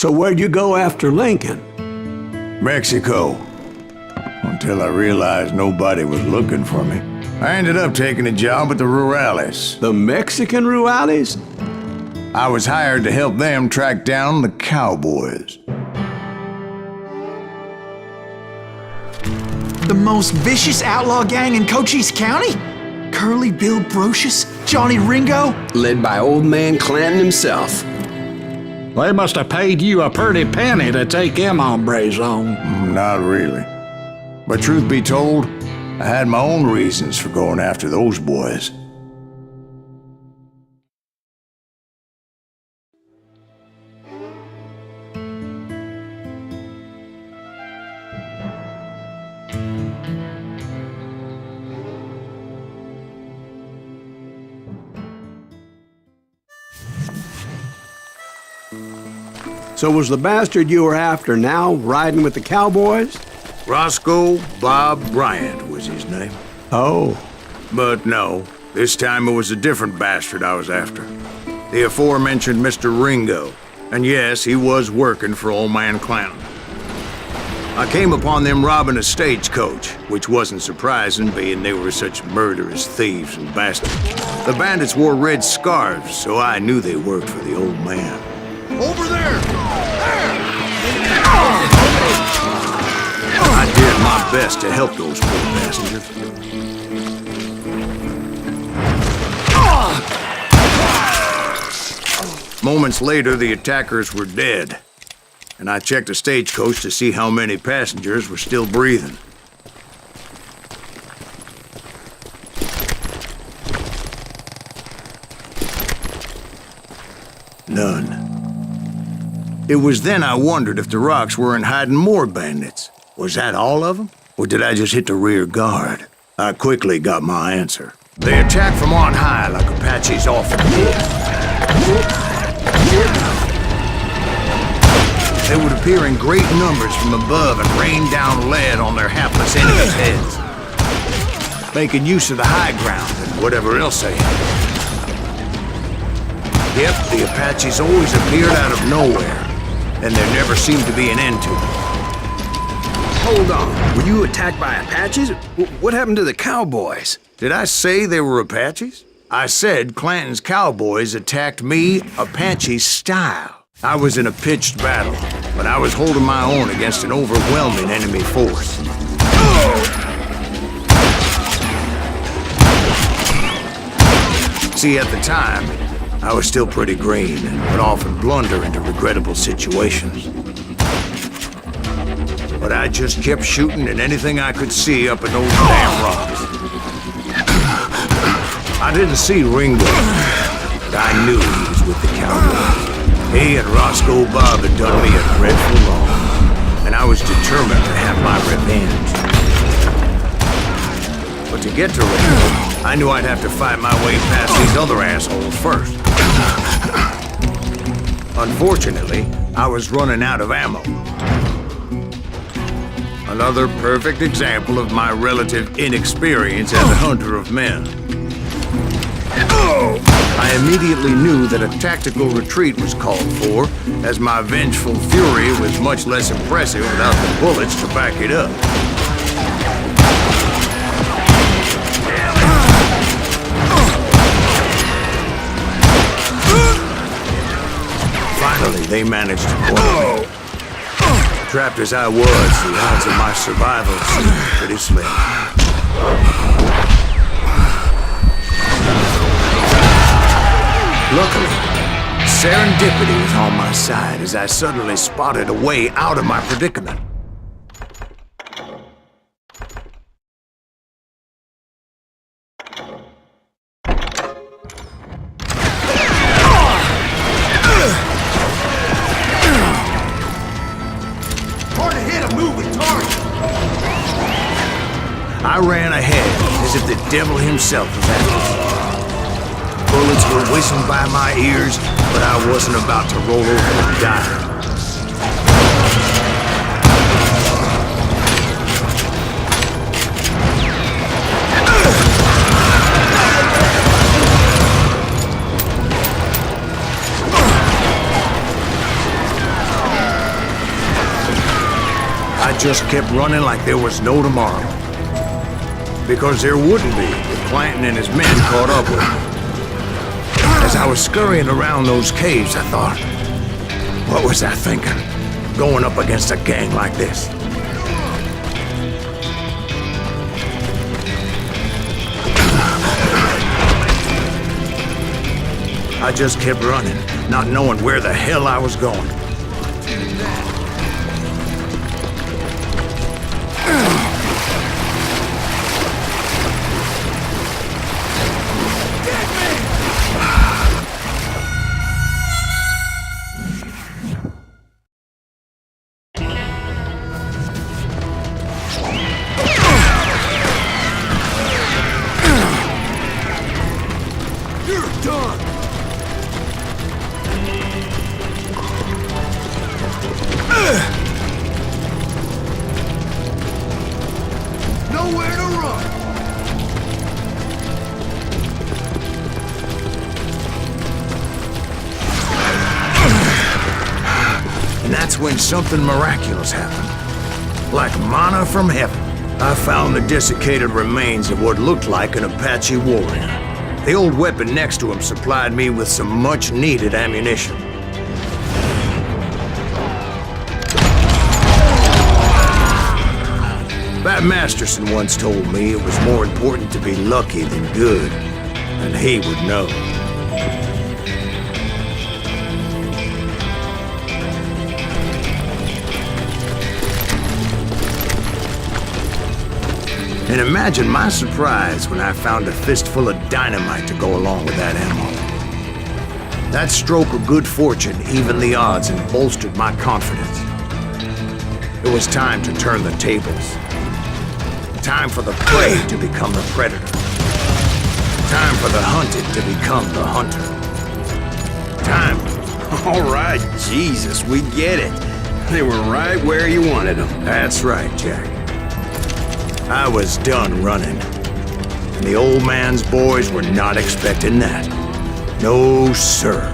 So where'd you go after Lincoln? Mexico. Until I realized nobody was looking for me. I ended up taking a job at the Rurales. The Mexican Rurales? I was hired to help them track down the cowboys. The most vicious outlaw gang in Cochise County? Curly Bill Brocious? Johnny Ringo? Led by old man Clanton himself. They must have paid you a pretty penny to take them hombres on. Not really. But truth be told, I had my own reasons for going after those boys. So was the bastard you were after now riding with the cowboys? Roscoe Bob Bryant was his name. Oh. But no, this time it was a different bastard I was after. The aforementioned Mr. Ringo. And yes, he was working for old man Clanton. I came upon them robbing a stagecoach, which wasn't surprising, being they were such murderous thieves and bastards. The bandits wore red scarves, so I knew they worked for the old man. Over there! I did my best to help those poor passengers. Moments later, the attackers were dead, and I checked the stagecoach to see how many passengers were still breathing. None. It was then I wondered if the rocks weren't hiding more bandits. Was that all of them? Or did I just hit the rear guard? I quickly got my answer. They attacked from on high like Apaches often did. They would appear in great numbers from above and rain down lead on their hapless enemies' heads, making use of the high ground and whatever else they had. Yep, the Apaches always appeared out of nowhere, and there never seemed to be an end to them. Hold on, were you attacked by Apaches? What happened to the cowboys? Did I say they were Apaches? I said Clanton's cowboys attacked me Apache style. I was in a pitched battle, but I was holding my own against an overwhelming enemy force. See, at the time, I was still pretty green and would often blunder into regrettable situations. But I just kept shooting at anything I could see up in those damn rocks. I didn't see Ringo, but I knew he was with the cowboys. He and Roscoe Bob had done me a dreadful wrong, and I was determined to have my revenge. But to get to Ringo, I knew I'd have to fight my way past these other assholes first. Unfortunately, I was running out of ammo. Another perfect example of my relative inexperience as a hunter of men. I immediately knew that a tactical retreat was called for, as my vengeful fury was much less impressive without the bullets to back it up. Finally, they managed to corner me. Trapped as I was, the odds of my survival seemed pretty slim. Luckily, serendipity was on my side as I suddenly spotted a way out of my predicament. Hard to hit a moving target. I ran ahead as if the devil himself was after me. Bullets were whizzing by my ears, but I wasn't about to roll over and die. just kept running like there was no tomorrow. Because there wouldn't be if Clanton and his men caught up with me. As I was scurrying around those caves, I thought, what was I thinking? Going up against a gang like this? I just kept running, not knowing where the hell I was going. Nowhere to run. And that's when something miraculous happened. Like manna from heaven. I found the desiccated remains of what looked like an Apache warrior. The old weapon next to him supplied me with some much-needed ammunition. Bat Masterson once told me it was more important to be lucky than good, and he would know. And imagine my surprise when I found a fistful of dynamite to go along with that ammo. That stroke of good fortune evened the odds and bolstered my confidence. It was time to turn the tables. Time for the prey to become the predator. Time for the hunted to become the hunter. Time. All right, Jesus, we get it. They were right where you wanted them. That's right, Jack. I was done running. And the old man's boys were not expecting that. No, sir.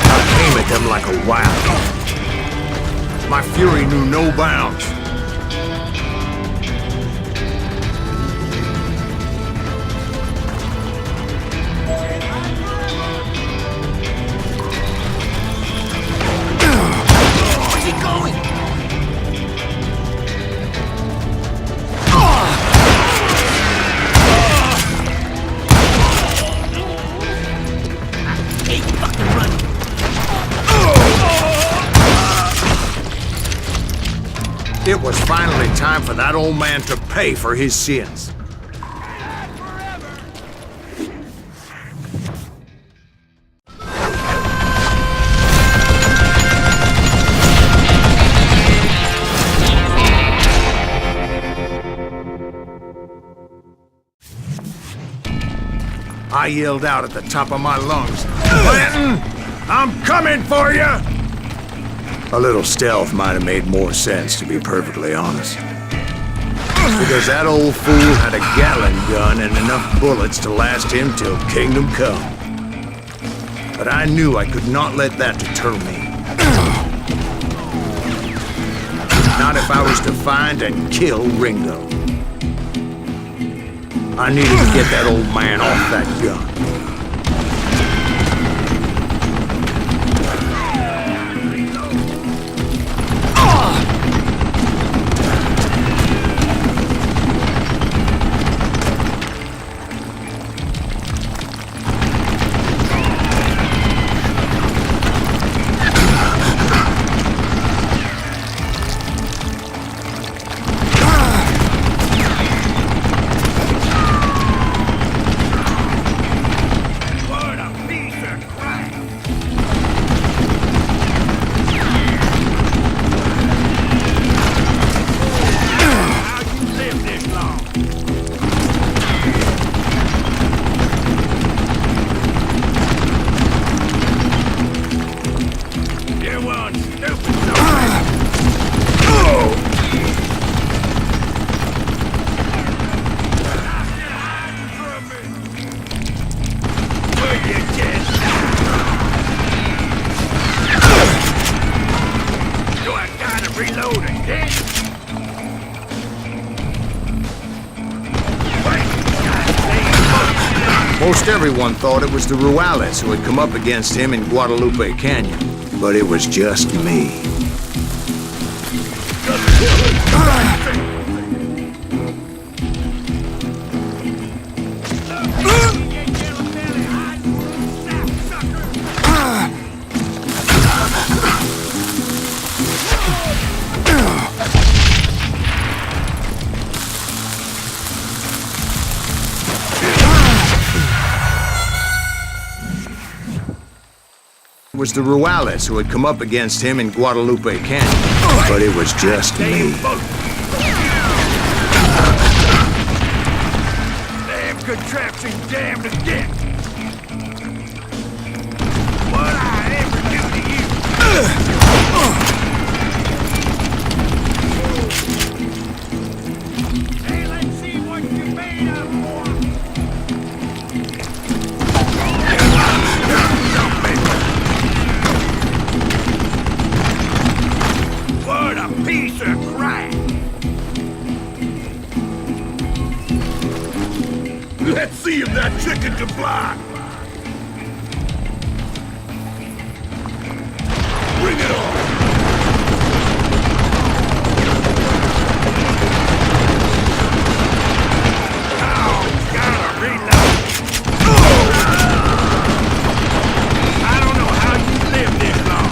I came at them like a wild. My fury knew no bounds. It was finally time for that old man to pay for his sins. I yelled out at the top of my lungs, "Clanton, I'm coming for you!" A little stealth might have made more sense, to be perfectly honest. Because that old fool had a Gatling gun and enough bullets to last him till kingdom come. But I knew I could not let that deter me. Not if I was to find and kill Ringo. I needed to get that old man off that gun. Most everyone thought it was the Ruales who had come up against him in Guadalupe Canyon, but it was just me. It was the Ruales who had come up against him in Guadalupe Canyon, but it was just me. Damn contraption, damned again. What I ever do to you? Hey, let's see what you made of, boy. What a piece of crap! Let's see if that chicken can fly! Bring it on! Oh, gotta reload! I don't know how you lived this long.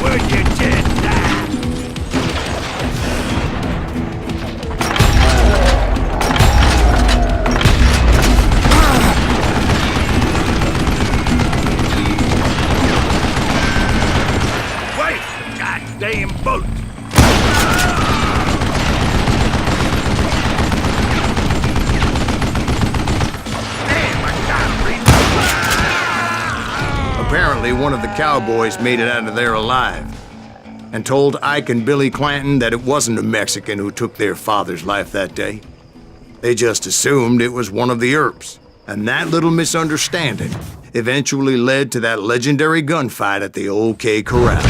Would you just die? Wait, goddamn boat! Damn, I gotta reload. Apparently, one of the cowboys made it out of there alive and told Ike and Billy Clanton that it wasn't a Mexican who took their father's life that day. They just assumed it was one of the Earps, and that little misunderstanding eventually led to that legendary gunfight at the OK Corral.